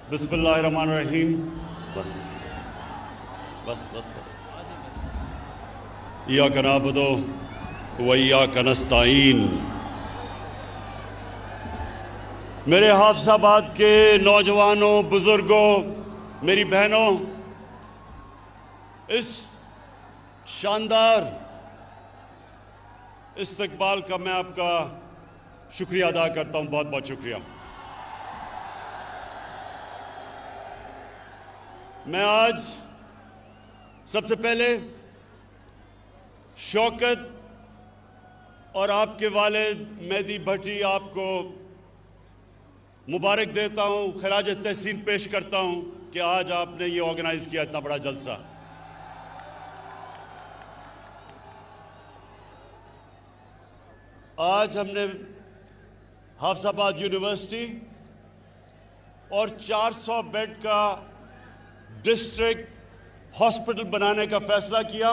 बिस्मिल्लाहिर्रहमानिर्रहीम। बस बस बस बस। इय्याका नअबुदु व इय्याका नस्तईन। मेरे हाफिजाबाद के नौजवानों, बुजुर्गों, मेरी बहनों, इस शानदार इस्तकबाल का मैं आपका शुक्रिया अदा करता हूं। बहुत बहुत शुक्रिया। मैं आज सबसे पहले शौकत और आपके वालिद मेहदी भट्टी आपको मुबारक देता हूं, खराज तहसीन पेश करता हूं कि आज आपने ये ऑर्गेनाइज किया इतना बड़ा जलसा। आज हमने हाफिजाबाद यूनिवर्सिटी और 400 बेड का डिस्ट्रिक्ट हॉस्पिटल बनाने का फैसला किया।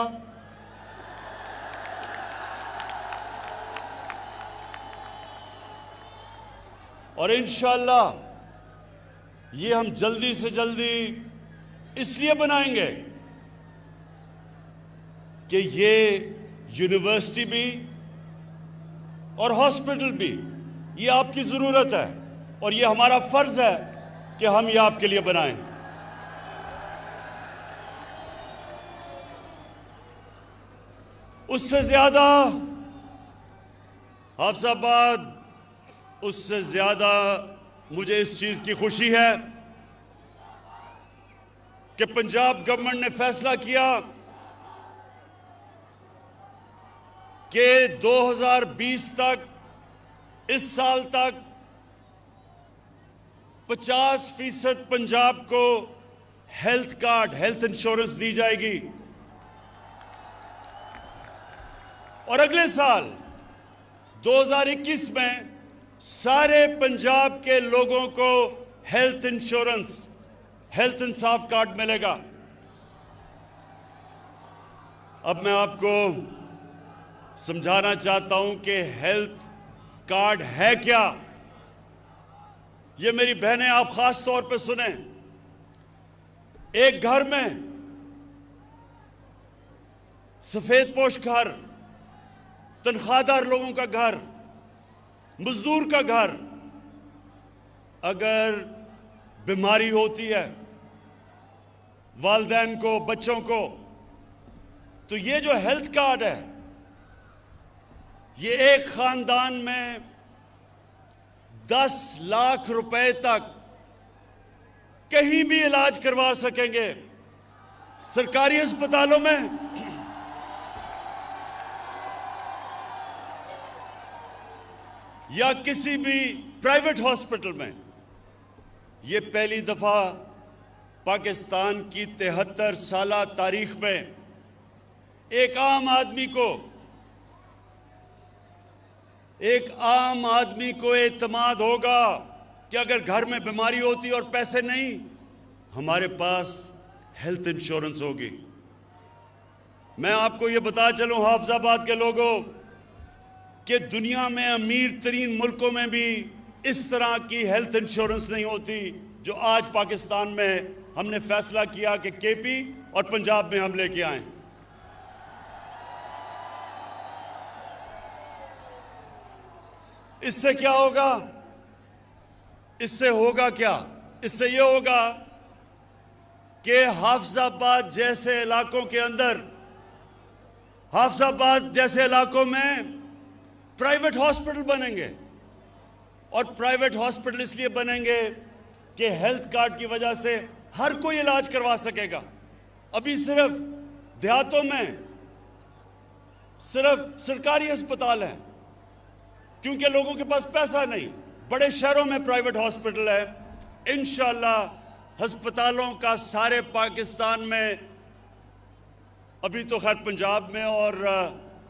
और इंशाअल्लाह ये हम जल्दी से जल्दी इसलिए बनाएंगे कि ये यूनिवर्सिटी भी और हॉस्पिटल भी ये आपकी ज़रूरत है और ये हमारा फ़र्ज़ है कि हम ये आपके लिए बनाएं। उससे ज़्यादा हाफिजाबाद, उससे ज़्यादा मुझे इस चीज़ की खुशी है कि पंजाब गवर्नमेंट ने फैसला किया कि 2020 तक, इस साल तक 50% पंजाब को हेल्थ कार्ड, हेल्थ इंश्योरेंस दी जाएगी और अगले साल 2021 में सारे पंजाब के लोगों को हेल्थ इंश्योरेंस, हेल्थ इंसाफ कार्ड मिलेगा। अब मैं आपको समझाना चाहता हूं कि हेल्थ कार्ड है क्या। ये मेरी बहनें आप खास तौर पे सुने। एक घर में सफेद पोश घर, तनख्वाहदार लोगों का घर, मजदूर का घर, अगर बीमारी होती है वालिदैन को, बच्चों को, तो ये जो हेल्थ कार्ड है ये एक खानदान में 10 लाख रुपए तक कहीं भी इलाज करवा सकेंगे। सरकारी अस्पतालों में या किसी भी प्राइवेट हॉस्पिटल में। ये पहली दफा पाकिस्तान की 73 साला तारीख में एक आम आदमी को एतमाद होगा कि अगर घर में बीमारी होती और पैसे नहीं, हमारे पास हेल्थ इंश्योरेंस होगी। मैं आपको ये बता चलूं हाफिजाबाद के लोगों कि दुनिया में अमीर तरीन मुल्कों में भी इस तरह की हेल्थ इंश्योरेंस नहीं होती जो आज पाकिस्तान में हमने फैसला किया कि केपी और पंजाब में हम लेके आए। इससे क्या होगा? इससे होगा क्या? इससे यह होगा कि हाफिजाबाद जैसे इलाकों के अंदर, हाफिजाबाद जैसे इलाकों में प्राइवेट हॉस्पिटल बनेंगे। और प्राइवेट हॉस्पिटल इसलिए बनेंगे कि हेल्थ कार्ड की वजह से हर कोई इलाज करवा सकेगा। अभी सिर्फ देहातों में सिर्फ सरकारी अस्पताल हैं क्योंकि लोगों के पास पैसा नहीं। बड़े शहरों में प्राइवेट हॉस्पिटल है। इंशाअल्लाह अस्पतालों का सारे पाकिस्तान में, अभी तो खैर पंजाब में और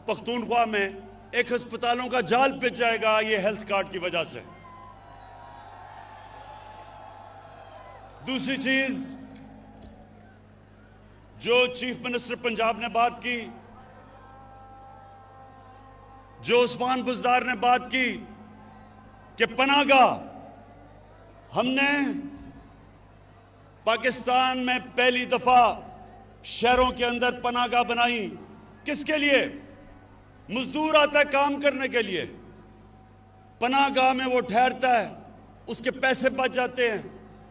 पख्तूनख्वा में एक अस्पतालों का जाल पिच जाएगा ये हेल्थ कार्ड की वजह से। दूसरी चीज जो चीफ मिनिस्टर पंजाब ने बात की, जो उस्मान बुज़दार ने बात की कि पनाहगाह हमने पाकिस्तान में पहली दफा शहरों के अंदर पनाहगाह बनाई। किसके लिए? मजदूर आता है काम करने के लिए, पनाहगाह में वो ठहरता है, उसके पैसे बच जाते हैं,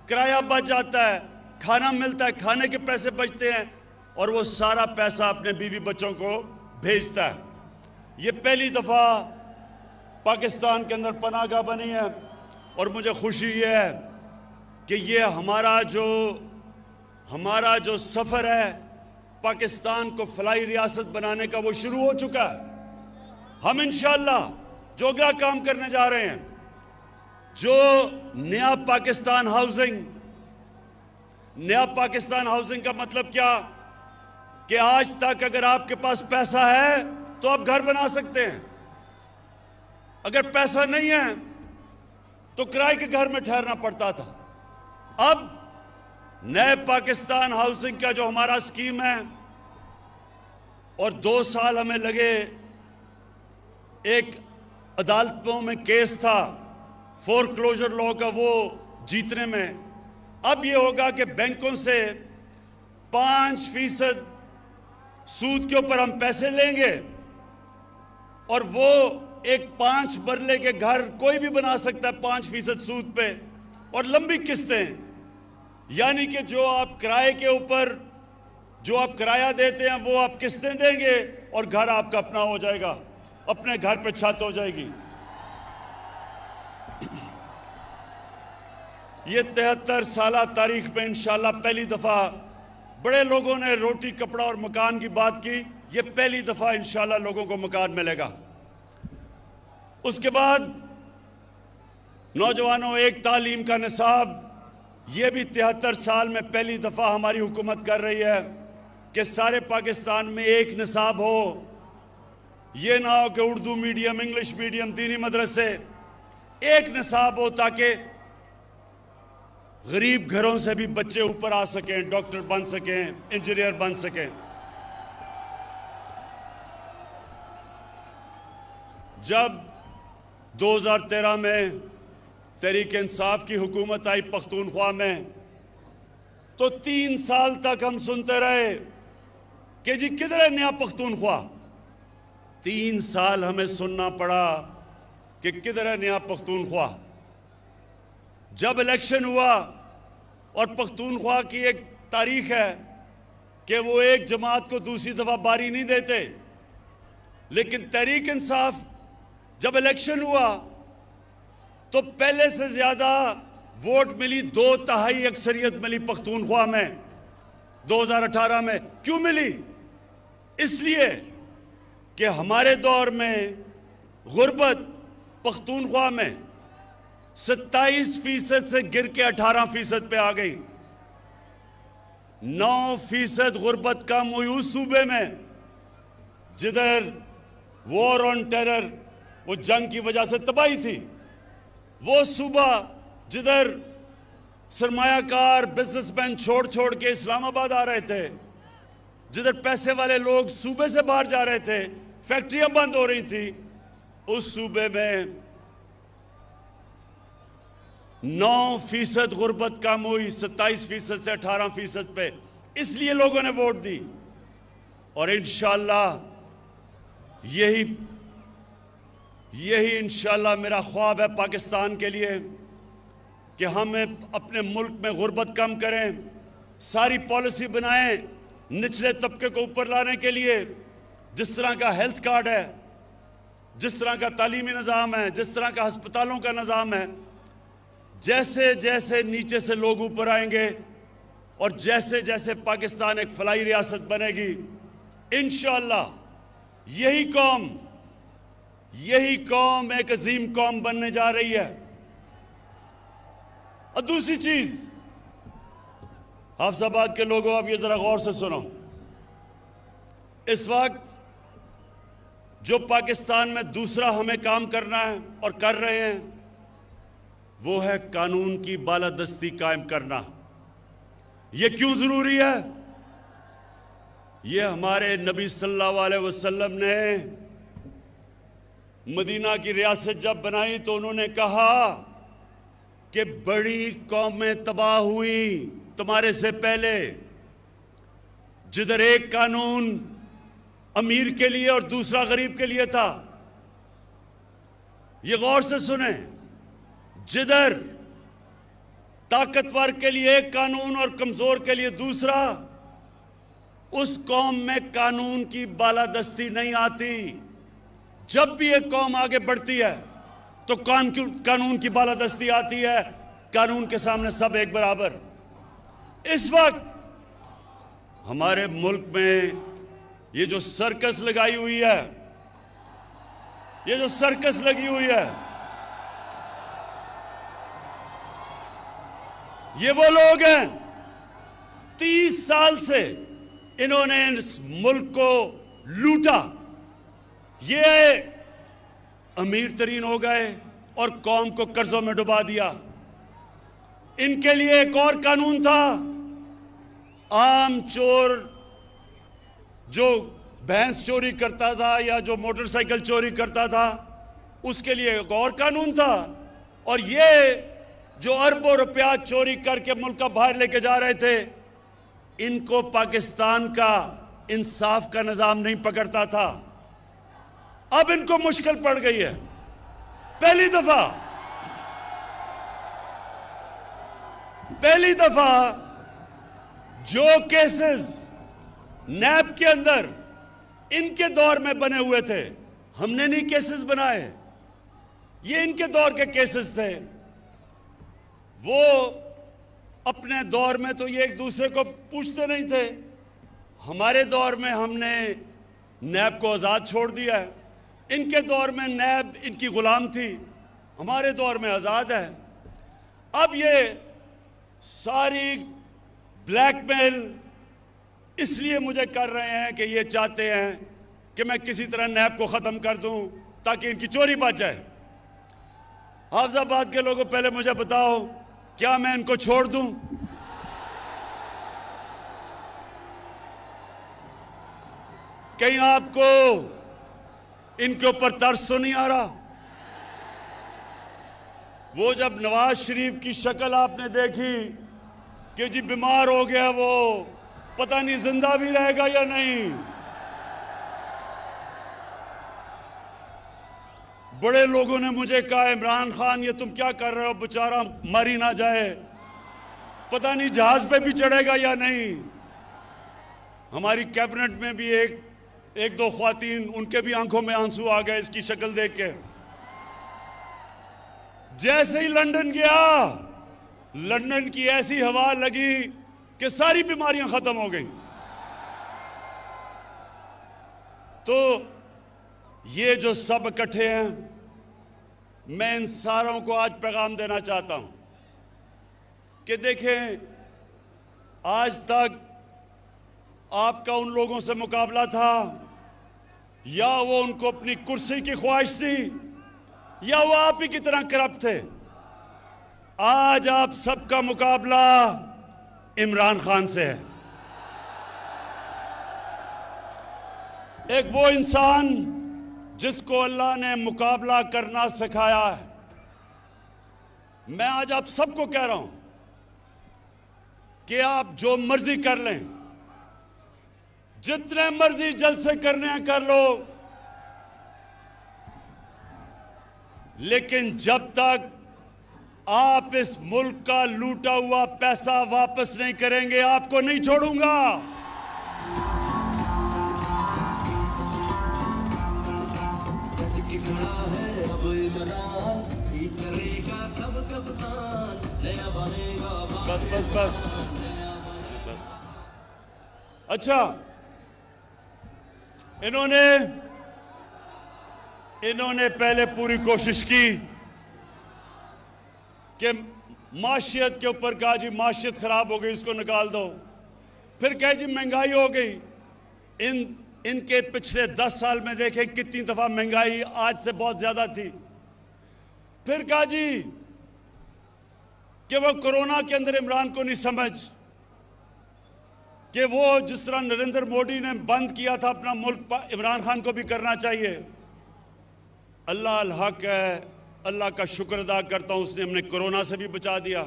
किराया बच जाता है, खाना मिलता है, खाने के पैसे बचते हैं और वो सारा पैसा अपने बीवी बच्चों को भेजता है। ये पहली दफा पाकिस्तान के अंदर पनाहगाह बनी है और मुझे खुशी ये है कि ये हमारा जो सफर है पाकिस्तान को फलाई रियासत बनाने का, वो शुरू हो चुका है। हम इंशाअल्लाह जो अगला काम करने जा रहे हैं, जो नया पाकिस्तान हाउसिंग का मतलब क्या कि आज तक अगर आपके पास पैसा है तो आप घर बना सकते हैं, अगर पैसा नहीं है तो किराए के घर में ठहरना पड़ता था। अब नए पाकिस्तान हाउसिंग का जो हमारा स्कीम है, और 2 साल हमें लगे, एक अदालतों में केस था फोरक्लोजर लॉ का, वो जीतने में। अब ये होगा कि बैंकों से 5% सूद के ऊपर हम पैसे लेंगे और वो एक 5 मरले के घर कोई भी बना सकता है 5% सूद पे, और लंबी किस्तें, यानी कि जो आप किराए के ऊपर जो आप किराया देते हैं वो आप किस्तें देंगे और घर आपका अपना हो जाएगा, अपने घर पे छत हो जाएगी। ये 73 साल तारीख में इंशाल्लाह पहली दफा, बड़े लोगों ने रोटी कपड़ा और मकान की बात की, ये पहली दफा इंशाल्लाह लोगों को मकान मिलेगा। उसके बाद नौजवानों, एक तालीम का निसाब, ये भी 73 साल में पहली दफा हमारी हुकूमत कर रही है कि सारे पाकिस्तान में एक निसाब हो। ये ना हो कि उर्दू मीडियम, इंग्लिश मीडियम, दीनी मदरसे, एक निसाब हो ताकि गरीब घरों से भी बच्चे ऊपर आ सकें, डॉक्टर बन सकें, इंजीनियर बन सकें। जब 2013 में तहरीक इंसाफ की हुकूमत आई पख्तूनख्वा में, तो 3 साल तक हम सुनते रहे कि जी किधर है नया पख्तूनख्वा। 3 साल हमें सुनना पड़ा कि किधर है नया पख्तूनख्वा। जब इलेक्शन हुआ, और पख्तूनख्वा की एक तारीख है कि वो एक जमात को दूसरी दफा बारी नहीं देते, लेकिन तहरीक इंसाफ जब इलेक्शन हुआ तो पहले से ज्यादा वोट मिली, 2/3 अक्सरियत मिली पख्तूनख्वा में 2018 में। क्यों मिली? इसलिए कि हमारे दौर में गुर्बत पख्तूनख्वा में 27% से गिर के 18% पे आ गई। 9% गुर्बत कम हुई उस सूबे में जिधर वॉर ऑन टेरर, वो जंग की वजह से तबाही थी। वो सूबा जिधर सरमायाकार बिजनेसमैन छोड़ छोड़ के इस्लामाबाद आ रहे थे, जिधर पैसे वाले लोग सूबे से बाहर जा रहे थे, फैक्ट्रियां बंद हो रही थी, उस सूबे में 9% गुर्बत कम हुई, 27% से 18% पे। इसलिए लोगों ने वोट दी। और इंशाअल्लाह यही इंशाअल्लाह मेरा ख्वाब है पाकिस्तान के लिए कि हम अपने मुल्क में गुर्बत कम करें, सारी पॉलिसी बनाएं निचले तबके को ऊपर लाने के लिए। जिस तरह का हेल्थ कार्ड है, जिस तरह का तालीमी निज़ाम है, जिस तरह का अस्पतालों का निज़ाम है, जैसे जैसे नीचे से लोग ऊपर आएंगे और जैसे जैसे पाकिस्तान एक फलाई रियासत बनेगी, इंशाअल्लाह यही कौम एक अजीम कौम बनने जा रही है। और दूसरी चीज, हाफिजाबाद के लोगों, अब ये जरा गौर से सुनो। इस वक्त जो पाकिस्तान में दूसरा हमें काम करना है और कर रहे हैं, वो है कानून की बालादस्ती कायम करना। ये क्यों जरूरी है? ये हमारे नबी सल्लल्लाहु अलैहि वसल्लम ने मदीना की रियासत जब बनाई तो उन्होंने कहा कि बड़ी कौमें तबाह हुई तुम्हारे से पहले, जिधर एक कानून अमीर के लिए और दूसरा गरीब के लिए था, ये गौर से सुने, जिधर ताकतवर के लिए एक कानून और कमजोर के लिए दूसरा, उस कौम में कानून की बालादस्ती नहीं आती। जब भी एक कौम आगे बढ़ती है तो कानून की बालादस्ती आती है। कानून के सामने सब एक बराबर। इस वक्त हमारे मुल्क में ये जो सर्कस लगाई हुई है, ये जो सर्कस लगी हुई है, ये वो लोग हैं 30 साल से इन्होंने इस मुल्क को लूटा। ये अमीर तरीन हो गए और कौम को कर्जों में डुबा दिया। इनके लिए एक और कानून था, आम चोर जो भैंस चोरी करता था या जो मोटरसाइकिल चोरी करता था, उसके लिए एक और कानून था। और ये जो अरबों रुपया चोरी करके मुल्क का बाहर लेके जा रहे थे, इनको पाकिस्तान का इंसाफ का निजाम नहीं पकड़ता था। अब इनको मुश्किल पड़ गई है। पहली दफा जो केसेस नैब के अंदर इनके दौर में बने हुए थे, हमने नहीं केसेस बनाए, ये इनके दौर के केसेस थे। वो अपने दौर में तो ये एक दूसरे को पूछते नहीं थे। हमारे दौर में हमने नैब को आज़ाद छोड़ दिया है। इनके दौर में नैब इनकी गुलाम थी, हमारे दौर में आज़ाद है। अब ये सारी ब्लैकमेल इसलिए मुझे कर रहे हैं कि ये चाहते हैं कि मैं किसी तरह नैब को ख़त्म कर दूं ताकि इनकी चोरी बच जाए। हाफिजाबाद के लोगों, पहले मुझे बताओ, क्या मैं इनको छोड़ दूं? कहीं आपको इनके ऊपर तरस तो नहीं आ रहा? वो जब नवाज शरीफ की शक्ल आपने देखी कि जी बीमार हो गया, वो पता नहीं जिंदा भी रहेगा या नहीं। बड़े लोगों ने मुझे कहा, इमरान खान ये तुम क्या कर रहे हो, बेचारा मर ही ना जाए, पता नहीं जहाज पे भी चढ़ेगा या नहीं। हमारी कैबिनेट में भी एक दो ख्वातीन, उनके भी आंखों में आंसू आ गए इसकी शक्ल देख के। जैसे ही लंदन गया, लंदन की ऐसी हवा लगी कि सारी बीमारियां खत्म हो गई। तो ये जो सब इकट्ठे हैं, मैं इन सारों को आज पैगाम देना चाहता हूं कि देखें, आज तक आपका उन लोगों से मुकाबला था, या वो उनको अपनी कुर्सी की ख्वाहिश थी, या वो आप ही की तरह करप्ट थे। आज आप सबका मुकाबला इमरान खान से है। एक वो इंसान जिसको अल्लाह ने मुकाबला करना सिखाया है। मैं आज आप सबको कह रहा हूं कि आप जो मर्जी कर लें, जितने मर्जी जलसे करने हैं कर लो, लेकिन जब तक आप इस मुल्क का लूटा हुआ पैसा वापस नहीं करेंगे, आपको नहीं छोड़ूंगा। बस। अच्छा, इन्होंने पहले पूरी कोशिश की कि माशियत के ऊपर कहा जी माशियत खराब हो गई, इसको निकाल दो। फिर कहे जी महंगाई हो गई। इनके पिछले 10 साल में देखें कितनी दफा महंगाई आज से बहुत ज्यादा थी। फिर कहा जी कि वो कोरोना के अंदर इमरान को नहीं समझ कि वो जिस तरह नरेंद्र मोदी ने बंद किया था अपना मुल्क, इमरान खान को भी करना चाहिए। अल्लाह अल हक है, अल्लाह का शुक्र अदा करता हूं, उसने हमने कोरोना से भी बचा दिया।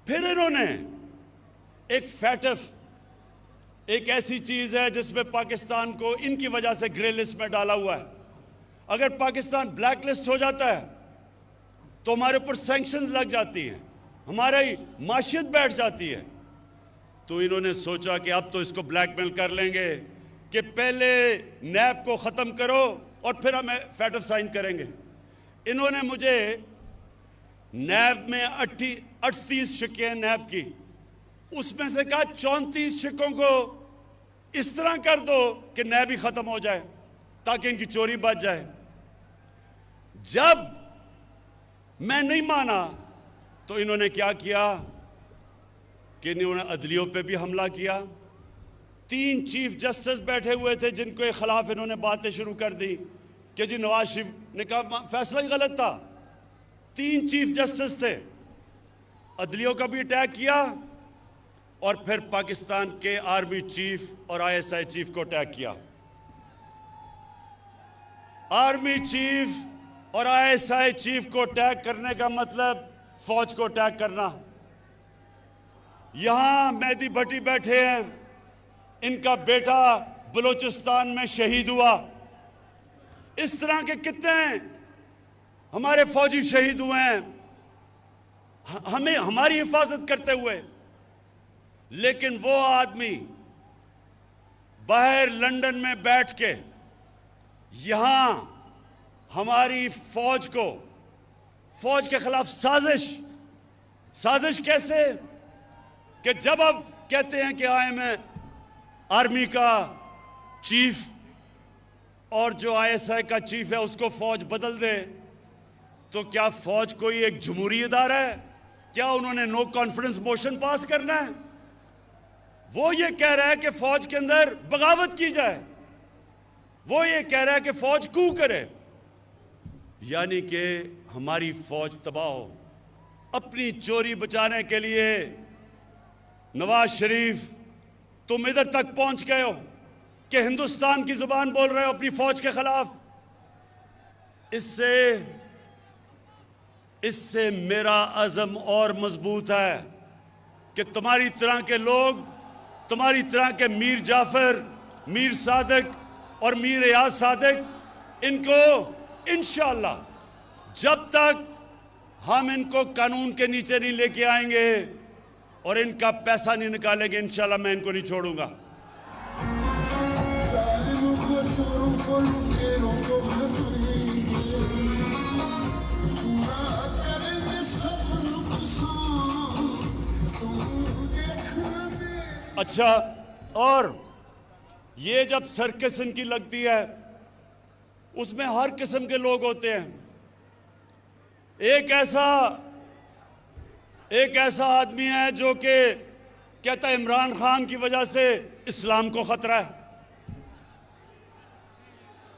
फिर इन्होंने एक फैटफ एक ऐसी चीज है जिसमें पाकिस्तान को इनकी वजह से ग्रे लिस्ट में डाला हुआ है। अगर पाकिस्तान ब्लैक लिस्ट हो जाता है तो हमारे ऊपर सैंक्शंस लग जाती हैं, हमारी माशियत बैठ जाती है। तो इन्होंने सोचा कि अब तो इसको ब्लैकमेल कर लेंगे कि पहले नैब को ख़त्म करो और फिर हमें फैटफ साइन करेंगे। इन्होंने मुझे नैब में 38 शिक्के हैं नैब की, उसमें से कहा 34 शिक्कों को इस तरह कर दो कि नैब ही ख़त्म हो जाए ताकि इनकी चोरी बच जाए। जब मैं नहीं माना तो इन्होंने क्या किया कि इन्होंने अदलियों पे भी हमला किया। 3 चीफ जस्टिस बैठे हुए थे जिनके खिलाफ इन्होंने बातें शुरू कर दी कि जी नवाज शरीफ ने कहा फैसला ही गलत था। 3 चीफ जस्टिस थे, अदलियों का भी अटैक किया और फिर पाकिस्तान के आर्मी चीफ और ISI चीफ को अटैक किया। आर्मी चीफ और ISI चीफ को अटैक करने का मतलब फौज को अटैक करना। यहां मेहदी भट्टी बैठे हैं, इनका बेटा बलूचिस्तान में शहीद हुआ। इस तरह के कितने हमारे फौजी शहीद हुए हैं हमें हमारी हिफाजत करते हुए। लेकिन वो आदमी बाहर लंदन में बैठ के यहां हमारी फौज के खिलाफ साजिश कैसे कि जब अब कहते हैं कि मैं आर्मी का चीफ और जो ISI का चीफ है उसको फौज बदल दे, तो क्या फौज कोई एक जमहूरी इदारा है? क्या उन्होंने नो कॉन्फिडेंस मोशन पास करना है? वो ये कह रहा है कि फौज के अंदर बगावत की जाए, वो ये कह रहा है कि फौज कू करे, यानी कि हमारी फौज तबाह हो। अपनी चोरी बचाने के लिए नवाज शरीफ तुम इधर तक पहुंच गए हो कि हिंदुस्तान की जुबान बोल रहे हो अपनी फौज के खिलाफ। इससे मेरा अज़म और मजबूत है कि तुम्हारी तरह के लोग, तुम्हारी तरह के मीर जाफर, मीर सादिक और मीर याद सादिक, इनको इंशाअल्लाह जब तक हम इनको कानून के नीचे नहीं लेके आएंगे और इनका पैसा नहीं निकालेंगे, इंशाअल्लाह मैं इनको नहीं छोड़ूंगा। अच्छा, और ये जब सर्कस इनकी लगती है उसमें हर किस्म के लोग होते हैं। एक ऐसा आदमी है जो कि कहता है इमरान खान की वजह से इस्लाम को खतरा है।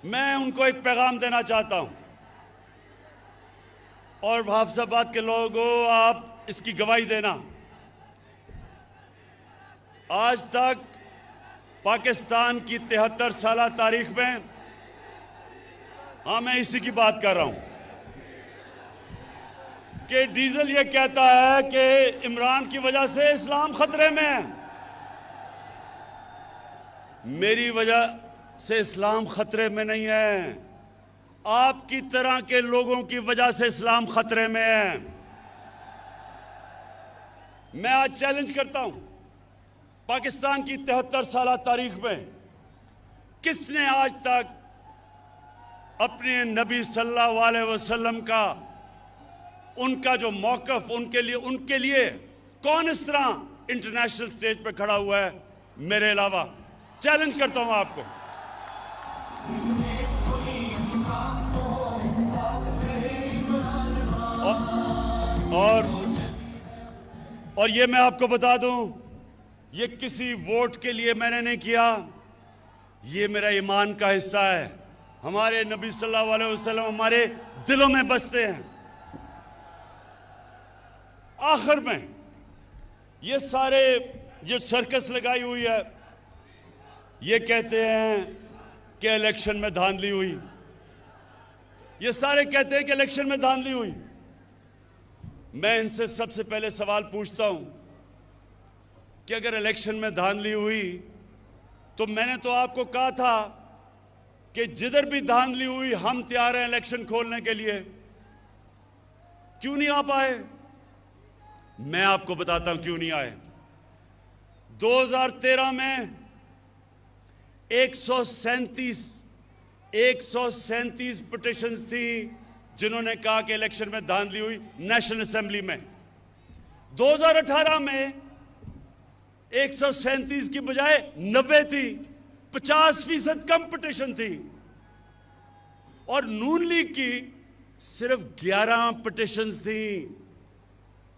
मैं उनको एक पैगाम देना चाहता हूं और हाफिजाबाद के लोगों, आप इसकी गवाही देना। आज तक पाकिस्तान की 73 साल तारीख में, हाँ मैं इसी की बात कर रहा हूं, कि डीजल ये कहता है कि इमरान की वजह से इस्लाम खतरे में है। मेरी वजह से इस्लाम खतरे में नहीं है, आपकी तरह के लोगों की वजह से इस्लाम खतरे में है। मैं आज चैलेंज करता हूं, पाकिस्तान की 73 साल तारीख में किसने आज तक अपने नबी सल्लल्लाहु अलैहि वसल्लम का, उनका जो मौक़िफ़, उनके लिए कौन इस तरह इंटरनेशनल स्टेज पे खड़ा हुआ है मेरे अलावा? चैलेंज करता हूं आपको। और ये मैं आपको बता दूं, ये किसी वोट के लिए मैंने नहीं किया, ये मेरा ईमान का हिस्सा है। हमारे नबी सल्लल्लाहु अलैहि वसल्लम हमारे दिलों में बसते हैं। आखिर में ये सारे जो सर्कस लगाई हुई है, ये कहते हैं कि इलेक्शन में धांधली हुई, ये सारे कहते हैं कि इलेक्शन में धांधली हुई। मैं इनसे सबसे पहले सवाल पूछता हूं कि अगर इलेक्शन में धांधली हुई तो मैंने तो आपको कहा था कि जिधर भी धांधली हुई हम तैयार हैं इलेक्शन खोलने के लिए। क्यों नहीं आ पाए? मैं आपको बताता हूं क्यों नहीं आए। 2013 में 137 पिटिशंस थी जिन्होंने कहा कि इलेक्शन में धांधली हुई नेशनल असेंबली में। 2018 में 137 की बजाय 90 थी, 50% कम पिटिशन थी। और नून लीग की सिर्फ 11 पिटिशंस थी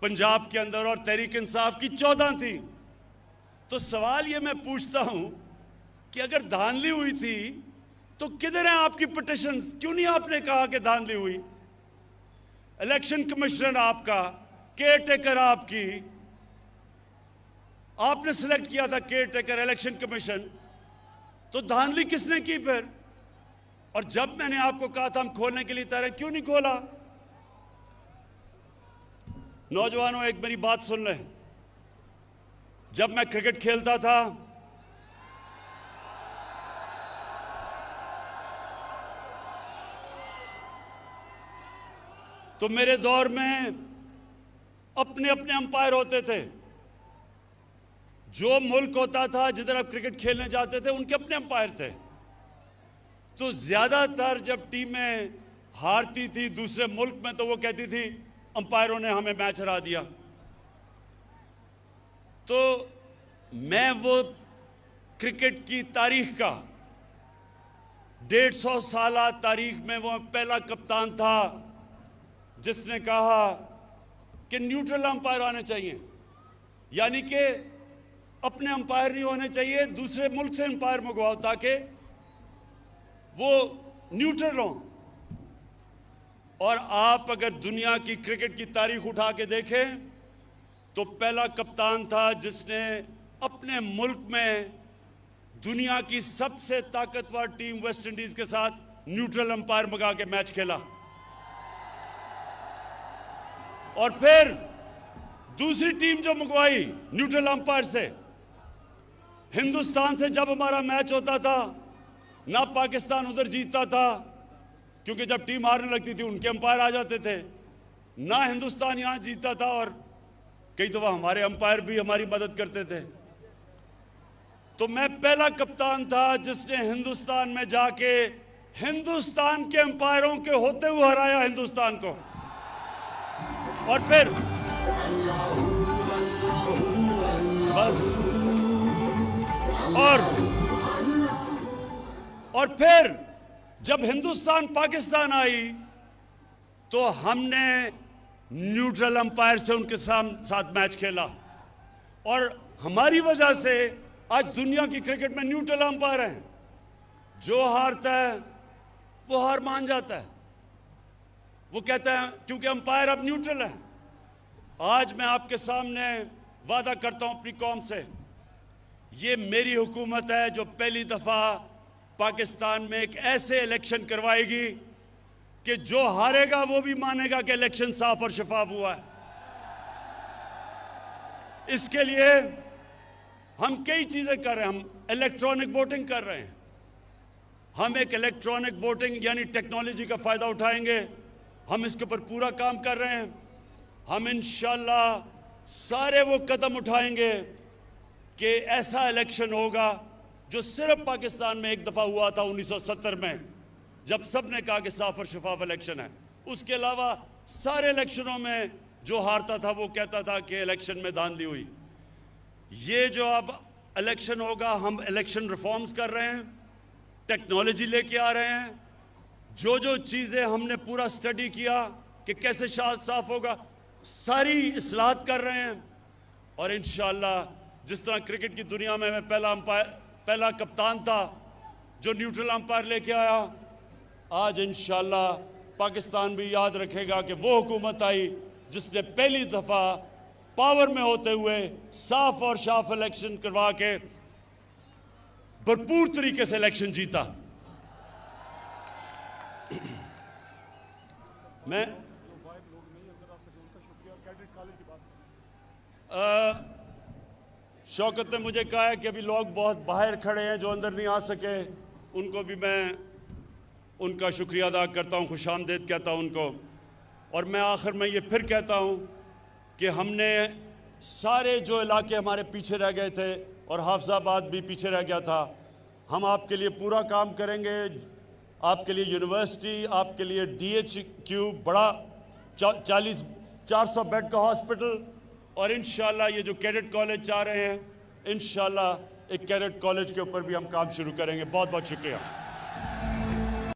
पंजाब के अंदर और तहरीक इंसाफ की 14 थी। तो सवाल ये मैं पूछता हूं कि अगर धांधली हुई थी तो किधर हैं आपकी पिटिशंस? क्यों नहीं आपने कहा कि धांधली हुई? इलेक्शन कमिश्नर आपका, केयर टेकर आपकी, आपने सिलेक्ट किया था केयर टेकर इलेक्शन कमीशन, तो धांधली किसने की फिर? और जब मैंने आपको कहा था हम खोलने के लिए तैयार हैं, क्यों नहीं खोला? नौजवानों, एक मेरी बात सुन लें। जब मैं क्रिकेट खेलता था तो मेरे दौर में अपने अपने अंपायर होते थे। जो मुल्क होता था जिधर आप क्रिकेट खेलने जाते थे उनके अपने अंपायर थे। तो ज्यादातर जब टीमें हारती थी दूसरे मुल्क में तो वो कहती थी अंपायरों ने हमें मैच हरा दिया। तो मैं वो क्रिकेट की तारीख का 150 साल तारीख में वो पहला कप्तान था जिसने कहा कि न्यूट्रल अंपायर आने चाहिए, यानी कि अपने अंपायर नहीं होने चाहिए, दूसरे मुल्क से अंपायर मंगवाओ ताकि वो न्यूट्रल हो। और आप अगर दुनिया की क्रिकेट की तारीख उठा के देखें तो पहला कप्तान था जिसने अपने मुल्क में दुनिया की सबसे ताकतवर टीम वेस्ट इंडीज के साथ न्यूट्रल अंपायर मंगा के मैच खेला। और फिर दूसरी टीम जो मंगवाई न्यूट्रल अंपायर से, हिंदुस्तान से जब हमारा मैच होता था ना पाकिस्तान उधर जीतता था क्योंकि जब टीम हारने लगती थी उनके अंपायर आ जाते थे, ना हिंदुस्तान यहां जीतता था और कई दफा हमारे अंपायर भी हमारी मदद करते थे। तो मैं पहला कप्तान था जिसने हिंदुस्तान में जाके हिंदुस्तान के अंपायरों के होते हुए हराया हिंदुस्तान को। और फिर बस और फिर जब हिंदुस्तान पाकिस्तान आई तो हमने न्यूट्रल अंपायर से उनके साथ मैच खेला और हमारी वजह से आज दुनिया की क्रिकेट में न्यूट्रल अंपायर हैं। जो हारता है वो हार मान जाता है, वो कहता है क्योंकि अंपायर अब न्यूट्रल है। आज मैं आपके सामने वादा करता हूं अपनी कौम से, ये मेरी हुकूमत है जो पहली दफा पाकिस्तान में एक ऐसे इलेक्शन करवाएगी कि जो हारेगा वो भी मानेगा कि इलेक्शन साफ और शफाफ हुआ है। इसके लिए हम कई चीजें कर रहे हैं। हम इलेक्ट्रॉनिक वोटिंग कर रहे हैं। हम एक इलेक्ट्रॉनिक वोटिंग यानी टेक्नोलॉजी का फायदा उठाएंगे। हम इसके ऊपर पूरा काम कर रहे हैं। हम इंशाल्लाह सारे वो कदम उठाएंगे कि ऐसा इलेक्शन होगा जो सिर्फ पाकिस्तान में एक दफा हुआ था 1970 में, जब सबने कहा कि साफ और शफाफ इलेक्शन है। उसके अलावा सारे इलेक्शनों में जो हारता था वो कहता था कि इलेक्शन में धांधली हुई। ये जो अब इलेक्शन होगा, हम इलेक्शन रिफॉर्म्स कर रहे हैं, टेक्नोलॉजी लेके आ रहे हैं। जो जो चीज़ें हमने पूरा स्टडी किया कि कैसे साफ होगा, सारी इस्लाहत कर रहे हैं। और इंशाअल्लाह जिस तरह क्रिकेट की दुनिया में मैं पहला कप्तान था जो न्यूट्रल अंपायर लेके आया, आज इंशाअल्लाह पाकिस्तान भी याद रखेगा कि वो हुकूमत आई जिसने पहली दफ़ा पावर में होते हुए साफ और साफ इलेक्शन करवा के भरपूर तरीके से इलेक्शन जीता। मैं शौकत ने मुझे कहा है कि अभी लोग बहुत बाहर खड़े हैं जो अंदर नहीं आ सके, उनको भी मैं उनका शुक्रिया अदा करता हूँ, खुशामदीद कहता हूँ उनको। और मैं आखिर में ये फिर कहता हूँ कि हमने सारे जो इलाके हमारे पीछे रह गए थे और हाफिजाबाद भी पीछे रह गया था, हम आपके लिए पूरा काम करेंगे। आपके लिए यूनिवर्सिटी, आपके लिए DHQ बड़ा 400 बेड का हॉस्पिटल, और इंशाल्लाह ये जो कैडेट कॉलेज चाह रहे हैं, इंशाल्लाह एक कैडेट कॉलेज के ऊपर भी हम काम शुरू करेंगे। बहुत बहुत शुक्रिया।